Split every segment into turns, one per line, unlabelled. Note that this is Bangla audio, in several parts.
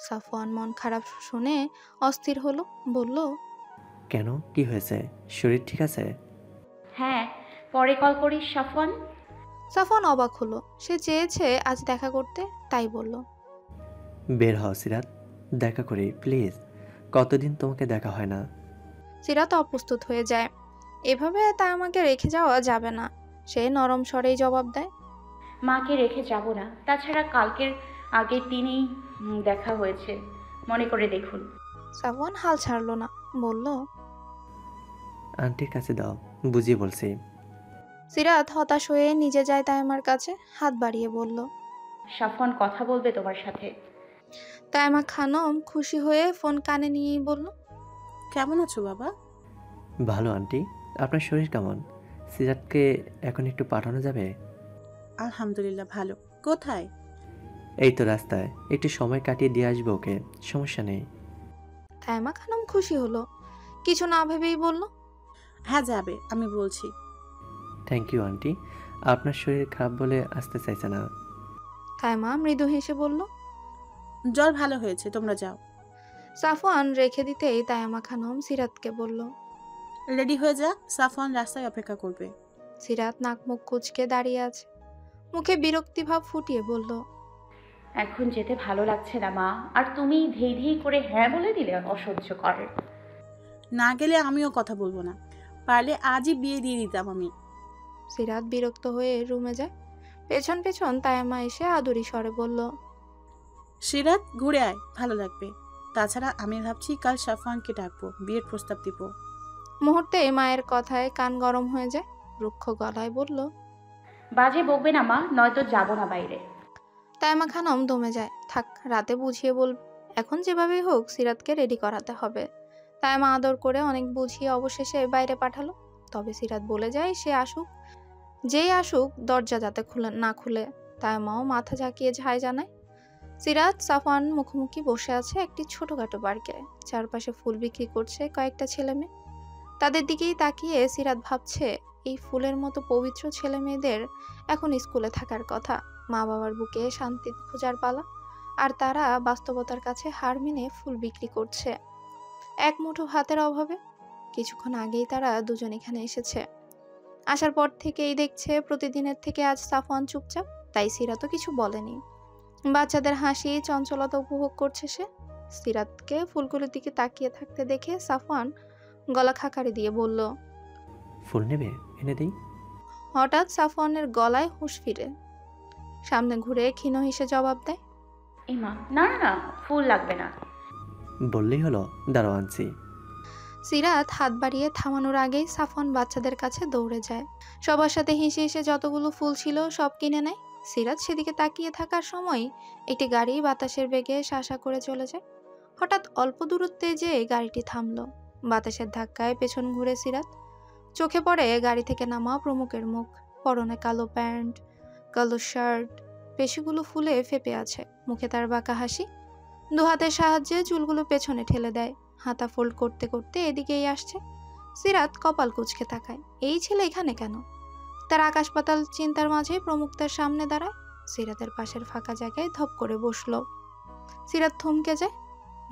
সাফওয়ান মন খারাপ শুনে অস্থির হলো, বলল,
কেন, কি হয়েছে? শরীর ঠিক আছে?
হ্যাঁ, পরে কল করিস সাফওয়ান।
সাফওয়ান অবাক হলো। সে চেয়েছে আজ দেখা করতে, তাই বলল,
বের হও সিরাত, দেখা করি প্লিজ। কতদিন তোমাকে দেখা হয় না।
সিরাত অপ্রস্তুত হয়ে যায়। এভাবে তা আমাকে রেখে যাওয়া যাবে না। সে নরম স্বরেই জবাব দেয়,
মাকে রেখে যাব না। তাছাড়া কালকের আগের দিনেই দেখা হয়েছে, মনে করে দেখুন।
সাফওয়ান হাল ছাড়ল না, বলল,
আন্টির কাছে দাও, বুঝিয়ে বলছি।
সিরাত হতাশ হয়ে নিজে যায় তাইমার কাছে, হাত বাড়িয়ে বলল।
সাফওয়ান কথা বলবে তোমার সাথে।
তাইমা খানম খুশি হয়ে ফোন কানে নিয়েই বলল,
কেমন আছো বাবা?
ভালো আন্টি, আপনার শরীর কেমন? সিরাতকে এখন একটু পাঠানো যাবে?
আলহামদুলিল্লাহ ভালো। কোথায়?
এই তো রাস্তায়, একটু সময় কাটিয়ে দিয়ে আসবো ওকে, সমস্যা নেই।
তাইমা খানম খুশি হলো, কিছু না ভেবেই বলল,
হ্যাঁ যাবে, আমি বলছি।
থ্যাংক ইউ আন্টি, আপনার শরীর খারাপ বলে আসতে চাইছে না।
তাইমা মৃদু হেসে বলল।
জ্বর ভালো হয়েছে, তোমরা যাও।
সাফওয়ান রেখে দিতেই তাইমা খানম সিরাতকে বলল।
রেডি হয়ে যা, সাফওয়ান রাস্তায় অপেক্ষা করবে।
সিরাত নাক মুখ কুঁচকে দাঁড়িয়ে আছে, মুখে বিরক্তিভাব ফুটিয়ে বলল,
এখন যেতে ভালো লাগছে না মা, আর তুমি ধেই ধেই করে হ্যাঁ বলে দিলে অসহ্য করে।
না গেলে আমিও কথা বলবো না, পারলে আজই বিয়ে দিয়ে দিতাম আমি।
সিরাত বিরক্ত হয়ে রুমে যায়। পেছন পেছন তাইমা এসে আদুরি স্বরে বলল,
সিরাত ঘুরে আয়, ভালো লাগবে। তাছাড়া আমি ভাবছি কাল সাফওয়ানকে ডাকবো, বিয়ের প্রস্তাব দিব।
মুহূর্তে মায়ের কথায় কান গরম হয়ে যায়। রুক্ষ গলায় বলল।
বাজে বকবে না মা, নয়তো যাব না বাইরে।
তাইমা খানম দমে যায়। থাক, রাতে বুঝিয়ে বলব। এখন যেভাবেই হোক সিরাতকে রেডি করাতে হবে। তাইমা আদর করে অনেক বুঝিয়ে অবশেষে বাইরে পাঠালো। তবে সিরাত বলে যায় সে আসুক, যেই আসুক দরজা যাতে না খুলে। তাইমাও মাথা ঝাঁকিয়ে ঝাই জানায়। সিরাত সাফওয়ান মুখোমুখি বসে আছে একটি ছোটখাটো পার্কে। চারপাশে ফুল বিক্রি করছে কয়েকটা ছেলে মেয়ে। তাদের দিকেই তাকিয়ে সিরাত ভাবছে, এই ফুলের মতো পবিত্র ছেলে মেয়েদের এখন স্কুলে থাকার কথা। মা বাবার বুকে শান্তি খোঁজার পালা, আর তারা বাস্তবতার কাছে হার মেনে ফুল বিক্রি করছে এক মুঠো ভাতের অভাবে। কিছুক্ষণ আগেই তারা দুজন এখানে এসেছে। আসার পর থেকেই দেখছে প্রতিদিনের থেকে আজ সাফওয়ান চুপচাপ, তাই সিরাতও কিছু বলেনি। বাচ্চাদের হাসি চঞ্চলতা উপভোগ করছে সে। সিরাতকে ফুলগুলোর দিকে তাকিয়ে থাকতে দেখে সাফওয়ান গলা খাকারি দিয়ে বলল।
ফুল নেবে, এনে দিই।
হঠাৎ সাফওয়ানের গলায় হুঁশ ফিরে, সামনে ঘুরে ক্ষীণ হেসে জবাব দেয়।
এই মা, না না না, ফুল লাগবে না।
বললেই হলো, দাঁড়াও আনছি।
সিরাত হাত বাড়িয়ে থামানোর আগেই সাফওয়ান বাচ্চাদের কাছে দৌড়ে যায়। সবার সাথে হেসে হেসে যতগুলো ফুল ছিল সব কিনে নেয়। সিরাত সেদিকে তাকিয়ে থাকার সময় একটি গাড়ি বাতাসের বেগে শাসা করে চলে যায়। হঠাৎ অল্প দূরত্বে যেয়ে গাড়িটি থামলো। বাতাসের ধাক্কায় পেছন ঘুরে সিরাত, চোখে পড়ে গাড়ি থেকে নামা প্রমুখের মুখ। পরনে কালো প্যান্ট, কালো শার্ট, পেশিগুলো ফুলে ফেপে আছে, মুখে তার বাঁকা হাসি। দু হাতের সাহায্যে চুলগুলো পেছনে ঠেলে দেয়, হাতা ফোল্ড করতে করতে এদিকেই আসছে। সিরাত কপাল কুঁচকে তাকায়, এই ছেলে এখানে কেন? তার আকাশ পাতাল চিন্তার মাঝে প্রমুখ তার সামনে দাঁড়ায়। সিরাতের পাশের ফাঁকা জায়গায় ধপ করে বসলো। সিরাত থমকে যায়,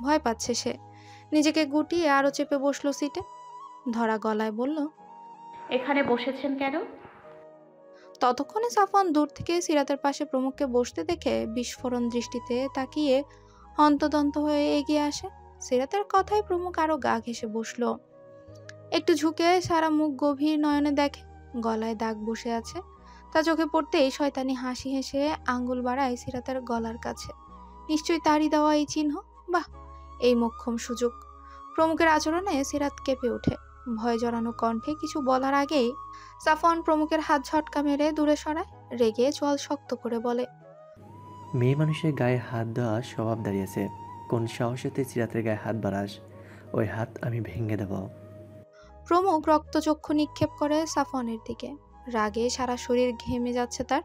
ভয় পাচ্ছে সে। নিজেকে গুটিয়ে আরো চেপে বসলো সিটে। ধরা গলায় বলল,
এখানে বসেছেন কেন?
ততক্ষণে সাফওয়ান দূর থেকে সিরাতের পাশে প্রমুখকে বসতে দেখে বিস্ফোরণ দৃষ্টিতে তাকিয়ে হন্তদন্ত হয়ে এগিয়ে আসে। সিরাতের কথায় প্রমুখ আরো গা ঘেঁষে বসলো। একটু ঝুঁকে সারা মুখ গভীর নয়নে দেখে, গলায় দাগ বসে আছে। তা চোখে পড়তেই শয়তানি হাসি হেসে আঙ্গুল বাড়ায় সিরাতের গলার কাছে। নিশ্চয়ই তারই দেওয়া এই চিহ্ন। বাহ, এই মোক্ষম সুযোগ। প্রমুখের আচরণে সিরাত কেঁপে ওঠে। ভয় জড়ানো কণ্ঠে কিছু বলার আগেই সাফওয়ান প্রমুখের হাত ঝটকা মেরে দূরে সরায়। রেগে চোয়াল শক্ত করে বলে,
মেয়ে মানুষের গায়ে হাত দেওয়া স্বভাব দাঁড়িয়েছে, কোন সাহসেতে সিরাতের গায়ে হাত বাড়াস? ওই হাত আমি ভেঙে দেব।
প্রমুখ রক্তচক্ষু নিক্ষেপ করে সাফওয়ানের দিকে। রাগে সারা শরীর ঘেমে যাচ্ছে তার।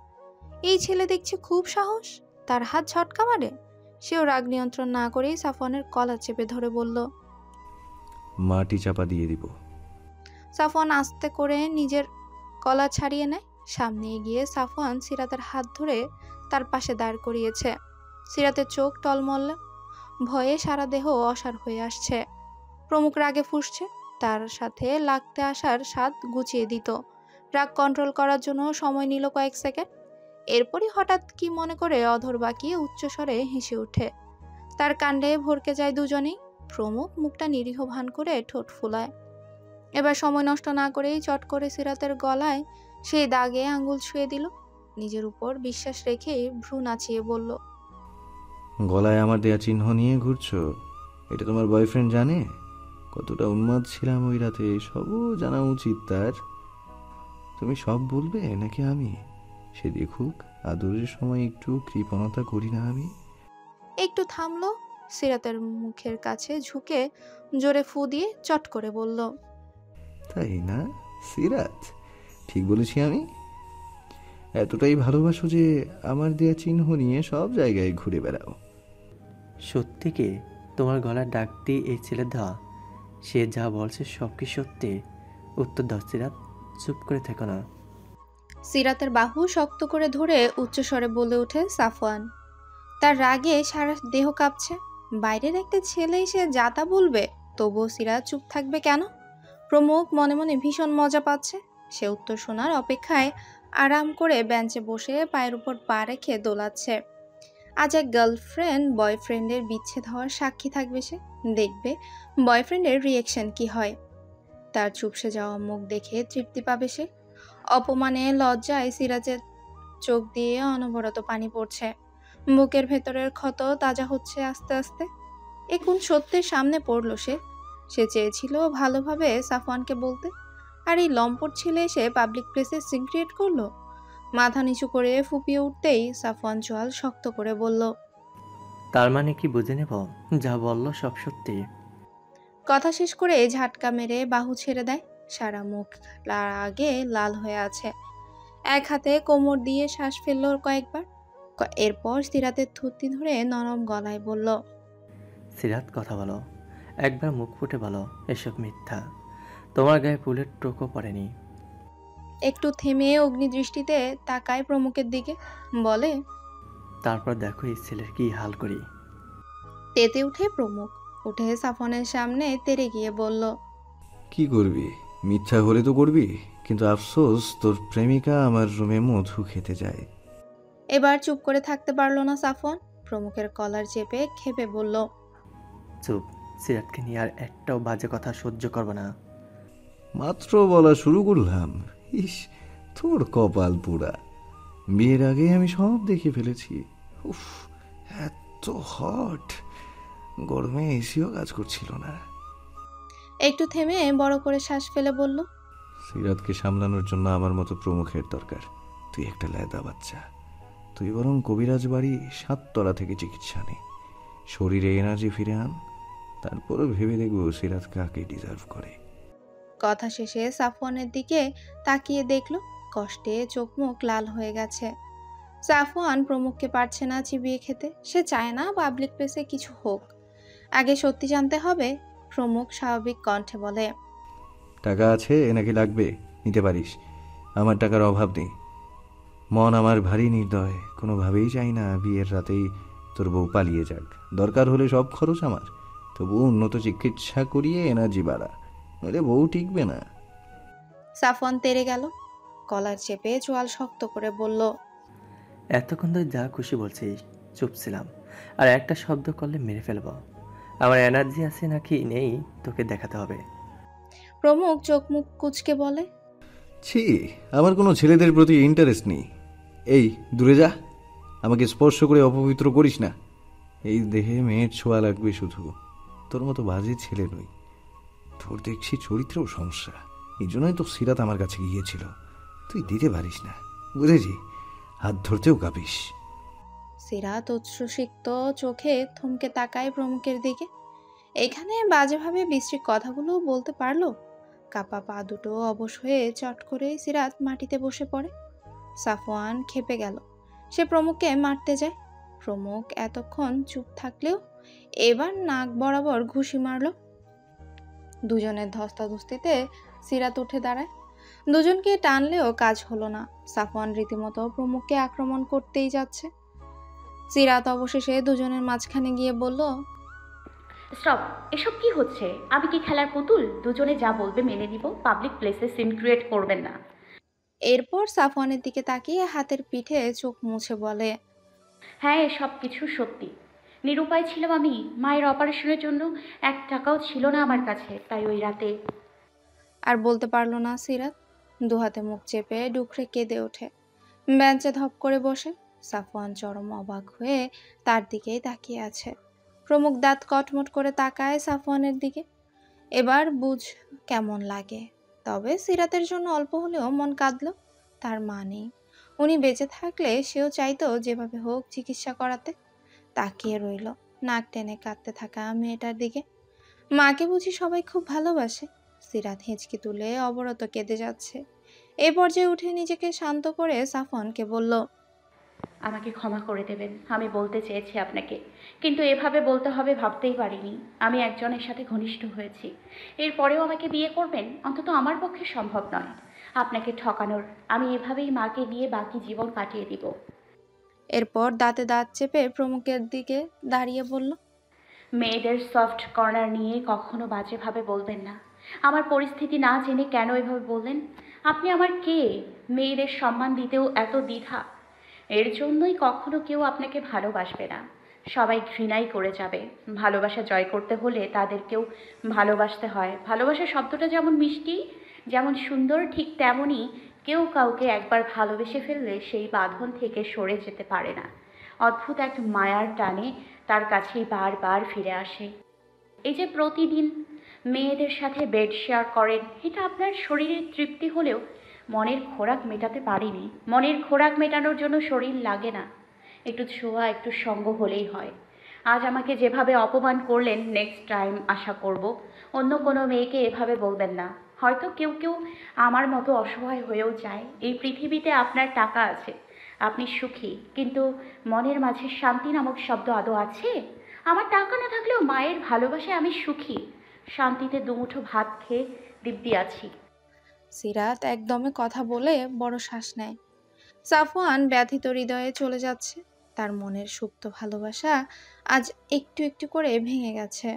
এই ছেলে দেখছে খুব সাহস, তার হাত ঝটকা মারে। সেও রাগ নিয়ন্ত্রণ না করেই সাফওয়ানের কলার চেপে ধরে বলল।
মাটি চাপা দিয়ে দিব।
সাফওয়ান আস্তে করে নিজের কলা ছাড়িয়ে নেয়। সামনে এগিয়ে সাফওয়ান সিরাতের হাত ধরে তার পাশে দাঁড় করিয়েছে। সিরাতের চোখ টলমল, ভয়ে সারা দেহ অসাড় হয়ে আসছে। প্রমুখ রাগে ফুঁসছে, তার সাথে লাগতে আসার স্বাদ গুছিয়ে দিত। রাগ কন্ট্রোল করার জন্য সময় নিল কয়েক সেকেন্ড। এরপরই হঠাৎ কি মনে করে অধর বাঁকিয়ে উচ্চস্বরে হেসে ওঠে। তার কাণ্ডে ভরকে যায় দুজনেই। প্রমুখ মুখটা নিরীহ ভান করে ঠোঁট ফুলায়। এবার সময় নষ্ট না করেই চট করে সিরাতের গলায় সেই দাগে আঙ্গুল ছুঁয়ে দিল। নিজের উপর বিশ্বাস রেখেই ভ্রু নাচিয়ে বলল,
গলায় আমার দেয়া চিহ্ন নিয়ে ঘুরছো? এটা তোমার বয়ফ্রেন্ড জানে? কতটা উন্মাদ ছিলাম ওই রাতে সবও জানা উচিত তার। তুমি সব বলবে নাকি আমি? সে দেখুক আদরের সময় একটু কৃপণতা করি না আমি।
একটু থামলো, সিরাতের মুখের কাছে ঝুঁকে জোরে ফু দিয়ে চট করে বলল,
তাই না সিরাত? ঠিক বলেছি আমি? এতটাই ভালোবাসো যে আমার দেয়া চিহ্ন নিয়ে সব জায়গায় ঘুরে বেড়াও?
সত্যি কি তোমার গলার ডাকটি এই ছেলে দেওয়া? সে যা বলছে সব কি সত্যি? উত্তর দাও সিরাত, চুপ করে থেকো না।
সিরাতের বাহু শক্ত করে ধরে উচ্চস্বরে বলে ওঠে সাফওয়ান। তার রাগে সারা দেহ কাঁপছে। বাইরের একটা ছেলে এসে যা তা বলবে, তবুও সিরাত চুপ থাকবে কেন? প্রমুখ মনে মনে ভীষণ মজা পাচ্ছে। সে উত্তর শোনার অপেক্ষায় আরাম করে বেঞ্চে বসে পায়ের উপর পা রেখে দোলাচ্ছে। আজ এক গার্লফ্রেন্ড বয়ফ্রেন্ডের বিচ্ছেদ হওয়ার সাক্ষী থাকবে সে। দেখবে বয়ফ্রেন্ডের রিয়েকশন কি হয়। তার চুপসে যাওয়া মুখ দেখে তৃপ্তি পাবে সে। অপমানে লজ্জায় সিরাজের চোখ দিয়ে অনবরত পানি পড়ছে। বুকের ভেতরের ক্ষত তাজা হচ্ছে আস্তে আস্তে। এ কোন সত্যের সামনে পড়ল সে? সে চেয়েছিল ভালোভাবে সাফওয়ানকে বলতে, আর এই লম্পট ছেলে এসে পাবলিক প্লেসে সিন ক্রিয়েট করলো। মাথা নিচু করে ফুপিয়ে উঠতেই সাফওয়ান চোয়াল শক্ত করে বলল,
তার মানে কি বুঝে নেব যা বলল সব সত্যি?
কথা শেষ করে ঝাটকা মেরে বাহু ছেড়ে দেয়। সারা মুখ আগে লাল হয়ে আছে। এক হাতে কোমর দিয়ে শ্বাস ফেলল কয়েকবার। এরপর সিরাতের থুতনি ধরে নরম গলায় বলল,
সিরাত কথা বলো, একবার মুখ ফুটে বলো এসব মিথ্যা। তোমার গায়ে ফুলের টোকও পড়েনি।
একটু থেমে অগ্নিদৃষ্টিতে তাকায় প্রমুখের দিকে, বলে,
তারপর দেখো এই ছেলের কি হাল করি।
তেতে উঠে প্রমুখ। উঠে সাফনের সামনে তেড়ে গিয়ে বলল,
কি করবি? মিথ্যা হলে তো করবি, কিন্তু আফসোস তোর প্রেমিকা আমার রুমে মধু খেতে যায়।
এবার চুপ করে থাকতে পারলো না সাফন। প্রমুখের কলার চেপে খেপে বলল,
চুপ, সিরাতকে নিয়ে আর একটাও বাজে কথা সহ্য করবো না।
মাত্র বলা শুরু করলাম। ইস, তোর কপাল পুরা। বিয়ের আগে আমি সব দেখে ফেলেছি। উফ, এত হট! গরমে এসিও কাজ করছিল না।
একটু থেমে বড় করে শ্বাস ফেলে বলল,
সিরাতকে সামলানোর জন্য আমার মতো প্রমুখের দরকার। তুই একটা লেদা বাচ্চা। তুই বরং কবিরাজ বাড়ি 7 তলা থেকে চিকিৎসা নে, শরীরে এনার্জি ফিরে আন। তারপরে ভেবে দেখবো সিরাত কাকে ডিজার্ভ করে।
কথা শেষে সাফওয়ানের দিকে তাকিয়ে দেখল, কষ্টে চোখ মুখ লাল হয়ে গেছে। সাফওয়ান প্রমুখকে পারছে না চিবিয়ে খেতে। সে চায় না পাবলিক প্লেসে কিছু হোক, আগে সত্যি জানতে হবে। প্রমুখ স্বাভাবিক কণ্ঠে বলে,
টাকা আছে নাকি লাগবে? নিতে পারিস, আমার টাকার অভাব নেই। মন আমার ভারী নির্দয়, কোনোভাবেই চাই না বিয়ের রাতেই তোর বউ পালিয়ে যাক। দরকার হলে সব খরচ আমার, তবু উন্নত চিকিৎসা করিয়ে এনার্জি বাড়া, নইলে বউ টিকবে না।
সাফওয়ান তেড়ে গেল, কলার চেপে চোয়াল শক্ত করে বলল,
এতক্ষণ ধরে যা খুশি বলছিস চুপ ছিলাম, আর একটা শব্দ করলে মেরে ফেলবো। আমার এনার্জি আছে নাকি নেই তোকে দেখাতে হবে।
প্রমুখ চোখ মুখ কুচকে বলে,
ছি, আমার কোনো ছেলেদের প্রতি ইন্টারেস্ট নেই। এই দূরে যা, আমাকে স্পর্শ করে অপবিত্র করিস না। এই দেহে মেয়ের ছোঁয়া লাগবে শুধু, তোর মতো বাজে ছেলে নই। তোর দেখছি চরিত্রেও সমস্যা, এই জন্যই তো সিরাত আমার কাছে গিয়েছিল। তুই দিতে পারিস না, বুঝেছি? হাত ধরতেও কাঁপিস।
সিরাত উচ্ছ্বসিত চোখে থমকে তাকায় প্রমুখের দিকে। এখানে বাজেভাবে বিশ্রী কথাগুলো বলতে পারলো? কাপা পা দুটো অবশ হয়ে চট করে সিরাত মাটিতে বসে পড়ে। সাফওয়ান খেপে গেল। সে প্রমুখকে মারতে যায়। প্রমুখ এতক্ষণ চুপ থাকলেও এবার নাক বরাবর ঘুষি মারল। দুজনের ধস্তাধস্তিতে সিরাত উঠে দাঁড়ায়। দুজনকে টানলেও কাজ হলো না। সাফওয়ান রীতিমতো প্রমুখকে আক্রমণ করতেই যাচ্ছে। সিরাত অবশেষে দুজনের মাঝখানে গিয়ে বলল,
স্টপ, এসব কি হচ্ছে? আমি কি খেলার পুতুল? দুজনে যা বলবে মেনে নিব। পাবলিক প্লেসে সিন ক্রিয়েট করবেন না।
এরপর সাফওয়ানের দিকে তাকিয়ে হাতের পিঠে চোখ মুছে বলে,
হ্যাঁ, এসব কিছু সত্যি। নিরুপায় ছিলাম আমি। মায়ের অপারেশনের জন্য 1 টাকাও ছিল না আমার কাছে, তাই ওই রাতে।
আর বলতে পারল না সিরাত। দুহাতে মুখ চেপে ডুকরে কেঁদে ওঠে। বেঞ্চে ধপ করে বসে। সাফওয়ান চরম অবাক হয়ে তার দিকেই তাকিয়ে আছে। প্রমুখ দাঁত কটমট করে তাকায় সাফওয়ানের দিকে। এবার বুঝ কেমন লাগে। তবে সিরাতের জন্য অল্প হলেও মন কাঁদল। তার মা নেই। উনি বেঁচে থাকলে সেও চাইতো যেভাবে হোক চিকিৎসা করাতে। তাকিয়ে রইল নাক টেনে কাঁদতে থাকা মেয়েটার দিকে। মাকে বুঝি সবাই খুব ভালোবাসে। সিরাত হেঁচকি তুলে অবরত কেঁদে যাচ্ছে। এই পর্যায়ে উঠে নিজেকে শান্ত করে সাফওয়ানকে বলল,
আমাকে ক্ষমা করে দেবেন। আমি বলতে চেয়েছি আপনাকে, কিন্তু এভাবে বলতে হবে ভাবতেই পারিনি। আমি একজনের সাথে ঘনিষ্ঠ হয়েছি। এরপরেও আমাকে বিয়ে করবেন? অন্তত আমার পক্ষে সম্ভব নয় আপনাকে ঠকানোর। আমি এভাবেই মাকে নিয়ে বাকি জীবন কাটিয়ে দিব।
এরপর দাঁতে দাঁত চেপে প্রমুখের দিকে দাঁড়িয়ে বলল,
মেয়েদের সফট কর্নার নিয়ে কখনো বাজেভাবে বলবেন না। আমার পরিস্থিতি না জেনে কেন এভাবে বললেন? আপনি আমার কে? মেয়েদের সম্মান দিতেও এত দ্বিধা? এর জন্যই কখনো কেউ আপনাকে ভালোবাসবে না। সবাই ঘৃণাই করে যাবে। ভালোবাসা জয় করতে হলে তাদেরকেও ভালোবাসতে হয়। ভালোবাসা শব্দটা যেমন মিষ্টি, যেমন সুন্দর, ঠিক তেমনই কেউ কাউকে একবার ভালোবেসে ফেললে সেই বাঁধন থেকে সরে যেতে পারে না। অদ্ভুত এক মায়ার টানে তার কাছেই বারবার ফিরে আসে। এই যে প্রতিদিন মেয়েদের সাথে বেড শেয়ার করেন, এটা আপনার শরীরের তৃপ্তি হলেও মনের খোরাক মেটাতে পারেনি। মনের খোরাক মেটানোর জন্য শরীর লাগে না, একটু ছোঁয়া, একটু সঙ্গ হলেই হয়। আজ আমাকে যেভাবে অপমান করলেন, নেক্সট টাইম আশা করব অন্য কোনো মেয়েকে এভাবে বলবেন না। হয়তো কেউ কেউ আমার মতো অসহায় হয়েও যায়। এই পৃথিবীতে আপনার টাকা আছে, আপনি সুখী, কিন্তু মনের মাঝে শান্তি নামক শব্দ আদৌ আছে? আমার টাকা না থাকলেও মায়ের ভালোবাসায় আমি সুখী। শান্তিতে দুমুঠো ভাত খেয়ে দিব্যি আছি।
সিরাত একদমে কথা বলে বড় শ্বাস নেয়। সাফওয়ান ব্যথিত হৃদয়ে চলে যাচ্ছে। তার মনের সুপ্ত ভালোবাসা আজ একটু একটু করে ভেঙে গেছে।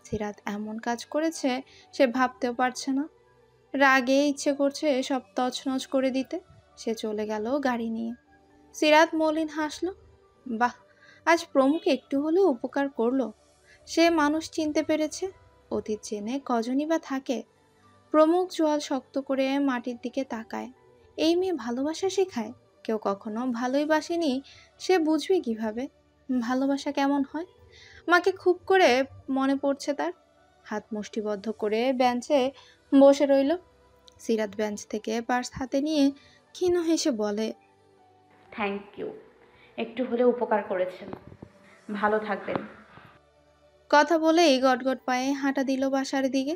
সিরাত এমন কাজ করেছে সে ভাবতেও পারছে না। রাগে ইচ্ছে করছে সব তছনছ করে দিতে। সে চলে গেল গাড়ি নিয়ে। সিরাত মলিন হাসলো। বাহ, আজ প্রমুখ একটু হলেও উপকার করলো। সে মানুষ চিনতে পেরেছে। অতীত জেনে কজনই বা থাকে। প্রমুখ চোয়াল শক্ত করে মাটির দিকে তাকায়। এই মেয়ে ভালোবাসা শেখায়? কেউ কখনো ভালোই বাসেনি, সে বুঝবে কিভাবে ভালোবাসা কেমন হয়। মাকে খুব করে মনে পড়ছে তার। হাত মুষ্টিবদ্ধ করে বেঞ্চে বসে রইল। সিরাত বেঞ্চ থেকে পার্স হাতে নিয়ে ক্ষীণ হেসে বলে,
থ্যাংক ইউ, একটু হলেও উপকার করেছেন। ভালো থাকবেন।
কথা বলেই গটগট পায়ে হাঁটা দিল বাসার দিকে।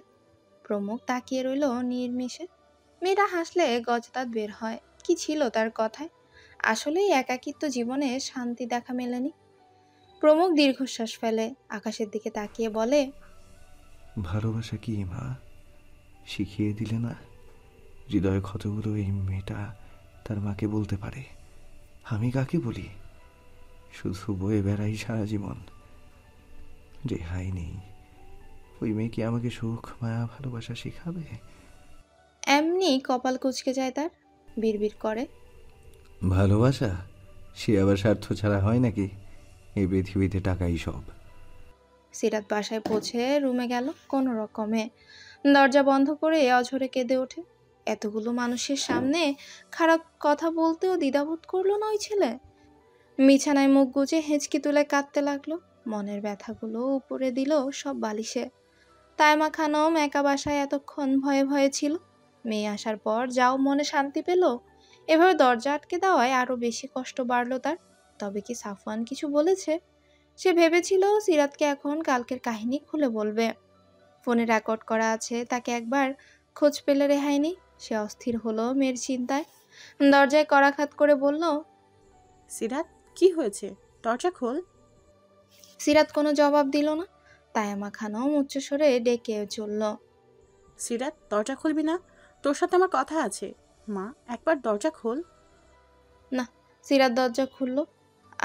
প্রমুখ তাকিয়ে রইল নির্মিষে। মেয়েটা হাসলে গজদাঁত বের হয়। কি ছিল তার কথায়? আসলেই একাকিত্ব জীবনে শান্তি দেখা মেলেনি। প্রমুখ দীর্ঘশ্বাস ফেলে, আকাশের দিকে তাকিয়ে বলে,
ভালোবাসা কি মা? শিখিয়ে দিলে না? হৃদয় ক্ষতগুলো এই মেয়েটা তার মাকে বলতে পারে। আমি কাকে বলি? শুধু বয়ে বেড়াই সারা জীবন, রেহাই নেই। ওই মেয়ে কি আমাকে সুখ, মায়া, ভালোবাসা শেখাবে?
এমনি কপাল কুঁচকে যায় তার। বিড়বিড় করে,
ভালোবাসা সে আবার স্বার্থ ছাড়া হয় নাকি? এই পৃথিবীতে টাকাই সব।
সিরাত বাসায় পৌঁছে রুমে গেল কোনো রকমে। দরজা বন্ধ করে অঝরে কেঁদে ওঠে। এতগুলো মানুষের সামনে খারাপ কথা বলতেও দ্বিধাবোধ করলো না ওই ছেলে। বিছানায় মুখ গুজে হেঁচকি তুলে কাঁদতে লাগলো। মনের ব্যথাগুলো উপরে দিল সব বালিশে। তাইমা খানম একা বাসায় এতক্ষণ ভয়ে ভয়ে ছিল। মেয়ে আসার পর যাও মনে শান্তি পেল। এভাবে দরজা আটকে দেওয়ায় আরো বেশি কষ্ট বাড়লো তার। তবে কি সাফওয়ান কিছু বলেছে? সে ভেবেছিল সিরাতকে এখন কালকের কাহিনী খুলে বলবে। ফোনে রেকর্ড করা আছে, তাকে একবার খোঁজ পেলে রেহাই নেই। সে অস্থির হলো মেয়ের চিন্তায়। দরজায় কড়াঘাত করে বলল,
সিরাত, কি হয়েছে? দরজা খোল।
সিরাত কোনো জবাব দিল না। তায়ামা খানম উচ্চস্বরে ডেকে চলল,
সিরাত, দরজা খুলবি না? তোর সাথে আমার কথা আছে। মা, একবার দরজা খোল।
না। সিরাত দরজা খুলল।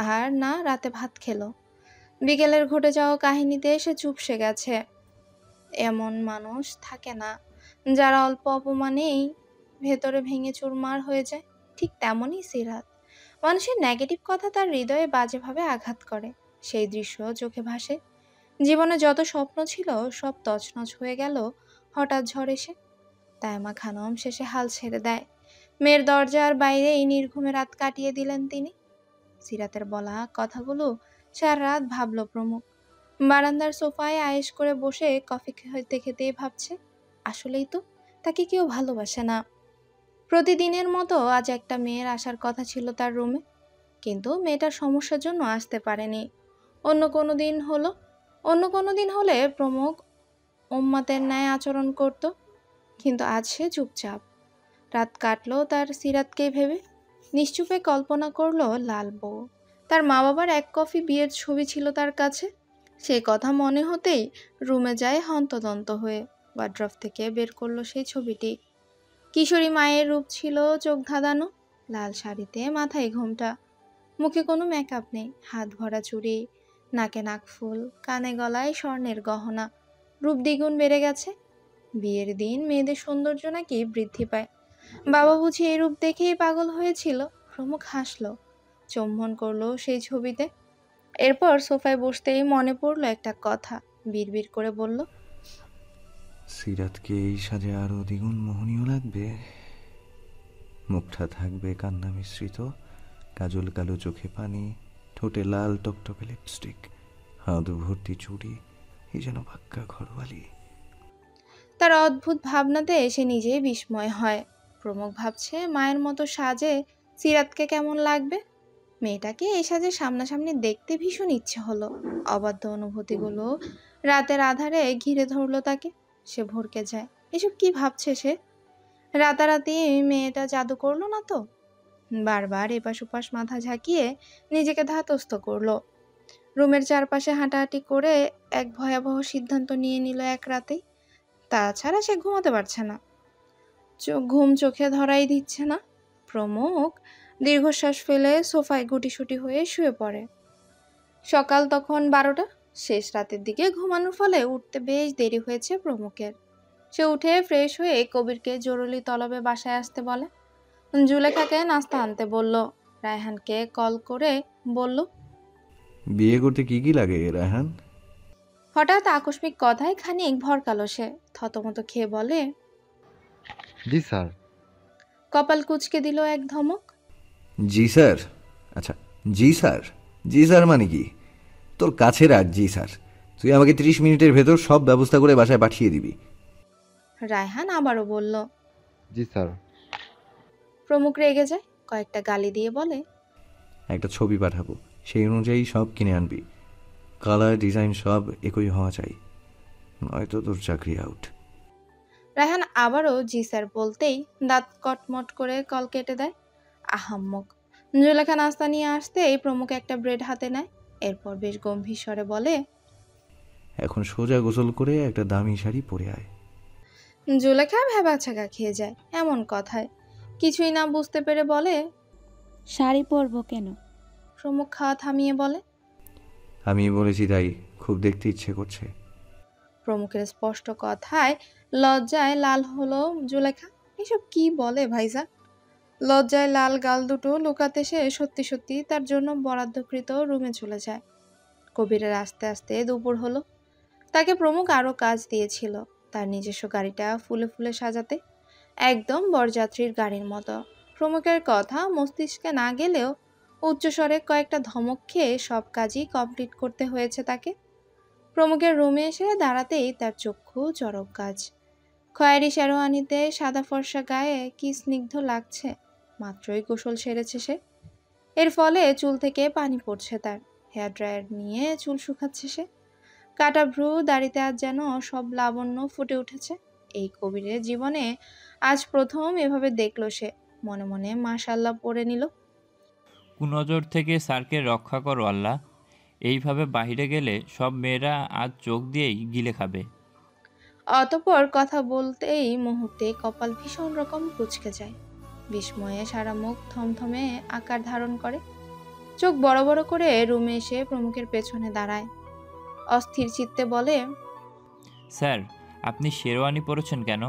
আর না রাতে ভাত খেলো। বিকেলের ঘটে যাওয়া কাহিনীতে সে চুপসে গেছে। এমন মানুষ থাকে না যারা অল্প অপমানেই ভেতরে ভেঙে চুরমার হয়ে যায়। ঠিক তেমনই সিরাত। মানুষের নেগেটিভ কথা তার হৃদয়ে বাজেভাবে আঘাত করে। সেই দৃশ্য চোখে ভাসে। জীবনে যত স্বপ্ন ছিল সব তছনছ হয়ে গেল হঠাৎ ঝড় এসে। তাইমা খানম শেষে হাল ছেড়ে দেয়। মেয়ের দরজার বাইরে এই নির্ঘুমে রাত কাটিয়ে দিলেন তিনি। সিরাতের বলা কথাগুলো সারা রাত ভাবল প্রমুখ। বারান্দার সোফায় আয়েশ করে বসে কফি খেতে খেতেই ভাবছে, আসলেই তো তাকে কেউ ভালোবাসে না। প্রতিদিনের মতো আজ একটা মেয়ের আসার কথা ছিল তার রুমে, কিন্তু মেয়েটার সমস্যার জন্য আসতে পারেনি। অন্য কোনো দিন হলে প্রমুখ উম্মাতের ন্যায় আচরণ করত, কিন্তু আজ সে চুপচাপ। রাত কাটলো তার সিরাতকে ভেবে। নিশ্চুপে কল্পনা করলো লাল বউ। তার মা বাবার এক কফি বিয়ের ছবি ছিল তার কাছে। সেই কথা মনে হতেই রুমে যায় হন্তদন্ত হয়ে। ওয়ার্ড্রফ থেকে বের করলো সেই ছবিটি। কিশোরী মায়ের রূপ ছিল চোখ ধাঁধানো, লাল শাড়িতে মাথায় ঘোমটা, মুখে কোনো মেকআপ নেই, হাত ভরা চুড়ি, নাকে নাকফুল, কানে গলায় স্বর্ণের গহনা। রূপ দ্বিগুণ বেড়ে গেছে। বিয়ের দিন মেয়েদের সৌন্দর্য নাকি বৃদ্ধি পায়। বাবা বুঝি এই রূপ দেখেই পাগল হয়েছিল। প্রমুখ হাসলো, চুম্বন করলো সেই ছবিতে। এরপর সোফায় বসতেই মনে পড়লো একটা কথা। বিড়বিড় করে বলল,
সিরাতকে এই সাজে আরো দ্বিগুণ মোহনীয় লাগবে। মুখটা থাকবে কান্না মিশ্রিত, কাজল কালো চোখে পানি, ঠোঁটে লাল টকটকে লিপস্টিক, হাত ভর্তি চুড়ি, এই যেন পাক্কা ঘরওয়ালি।
তার অদ্ভুত ভাবনাতে সে নিজেই বিস্ময় হয়। প্রমুখ ভাবছে মায়ের মতো সাজে সিরাতকে কেমন লাগবে। মেয়েটাকে এই সাজে সামনাসামনি দেখতে ভীষণ ইচ্ছে হলো। অবাধ্য অনুভূতিগুলো রাতের আধারে ঘিরে ধরলো তাকে। সে ভরকে যায়। এসব কি ভাবছে সে? রাতারাতি মেয়েটা জাদু করলো না তো? বারবার এপাশ ওপাশ মাথা ঝাঁকিয়ে নিজেকে ধাতস্থ করলো। রুমের চারপাশে হাঁটাহাঁটি করে এক ভয়াবহ সিদ্ধান্ত নিয়ে নিল এক রাতেই। তাছাড়া সে ঘুমাতে পারছে না। ঘুম চোখে ধরাই দিচ্ছে না। প্রমুখ দীর্ঘশ্বাস ফেলে সোফায় গুটিসুটি হয়ে শুয়ে পড়ে। সকাল তখন 12টা। শেষ রাতের দিকে ঘুমানোর ফলে উঠতে বেশ দেরি হয়েছে প্রমুখের। সে উঠে ফ্রেশ হয়ে কবিরকে জরুরি তলবে বাসায় আসতে বলে। জুলেখাকে নাস্তা আনতে বলল। রায়হানকে কল করে বলল।
বিয়ে করতে কি কি লাগে রায়হান?
হঠাৎ আকস্মিক কথায় খানিক ভরকালো সে। থতমত খেয়ে বলে,
জি স্যার।
কপাল কুঁচকে দিল এক ধমক।
জি স্যার? আচ্ছা, জি স্যার? জি স্যার মানে কি? তোর কাছে রাখ জি স্যার। তুই আমাকে 30 মিনিটের ভেতর সব ব্যবস্থা করে বাসায় পাঠিয়ে দিবি।
রায়হান আবারও বলল।
জি স্যার।
প্রমুখ রেগে যায়, কয়েকটা গালি দিয়ে বলে,
একটা ছবি পাঠাবো, সেই অনুযায়ী সব কিনে আনবি। কালার ডিজাইন সব একই হওয়া চাই, নয়তো তোর চাকরি আউট।
রায়হান আবারও জি স্যার বলতেই দাঁত কটমট করে কল কেটে দেয়। আহাম্মক। জুলেখা নাস্তা নিয়ে আসতেই প্রমুখ একটা ব্রেড হাতে নেয়। এরপর বেশ গম্ভীর স্বরে বলে,
এখন সোজা গোসল করে একটা দামি শাড়ি পরে আয়।
জুলেখা ভ্যাবাছাকা খেয়ে যায় এমন কথায়। কিছুই না বুঝতে পেরে বলে,
শাড়ি পরবো কেন?
প্রমুখ খাওয়া থামিয়ে বলে,
আমি বলেছি তাই, খুব দেখতে ইচ্ছে করছে।
প্রমুখের স্পষ্ট কথায় লজ্জায় লাল হলো জুলেখা। এসব কি বলে ভাইজান? লজ্জায় লাল গাল দুটো লুকাতে সে সত্যি সত্যি তার জন্য বরাদ্দকৃত রুমে চলে যায়। কবিরের আস্তে আস্তে দুপুর হলো। তাকে প্রমুখ আরও কাজ দিয়েছিল, তার নিজস্ব গাড়িটা ফুলে ফুলে সাজাতে, একদম বরযাত্রীর গাড়ির মতো। প্রমুখের কথা মস্তিষ্কে না গেলেও উচ্চস্বরে কয়েকটা ধমক খেয়ে সব কাজই কমপ্লিট করতে হয়েছে তাকে। প্রমুখের রুমে এসে দাঁড়াতেই তার চক্ষু চরক গাছ। খয়েরি শেরওয়ানিতে সাদা ফর্সা গায়ে কি স্নিগ্ধ লাগছে। মাত্রই গোসল সেরেছে সে। এর ফলে চুল থেকে পানি পড়ছে তার। হেয়ার ড্রায়ার নিয়ে চুল শুকাচ্ছে সে। কাটা ভ্রু দাড়িতে আজ যেন সব লাবণ্য ফুটে উঠেছে। এই কবিরের জীবনে আজ প্রথম এভাবে দেখল সে। মনে মনে মাশাআল্লাহ পড়ে নিল।
কুনজর থেকে স্যারকে রক্ষা করো আল্লাহ। এইভাবে বাইরে গেলে সব মেয়েরা আজ চোখ দিয়েই গিলে খাবে।
অতঃপর কথা বলতেই মুহূর্তে কপাল ভীষণ রকম কুঁচকে যায়। বিস্ময়ে সারা মুখ থমথমে আকার ধারণ করে। চোখ বড় বড় করে রুমে এসে প্রমুখের পেছনে দাঁড়ায়। অস্থির চিত্তে বলে,
স্যার, আপনি শেরওয়ানি পরেছেন কেন?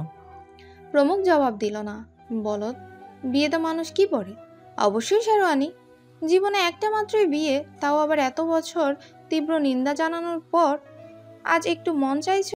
প্রমুখ জবাব দিল না। বলদ, বিয়েতে মানুষ কি পরে? অবশ্যই শেরওয়ানি। জীবনে একটা মাত্রই বিয়ে, তাও আবার এত বছর তীব্র নিন্দা জানানোর পর আজ একটু মন চাইছে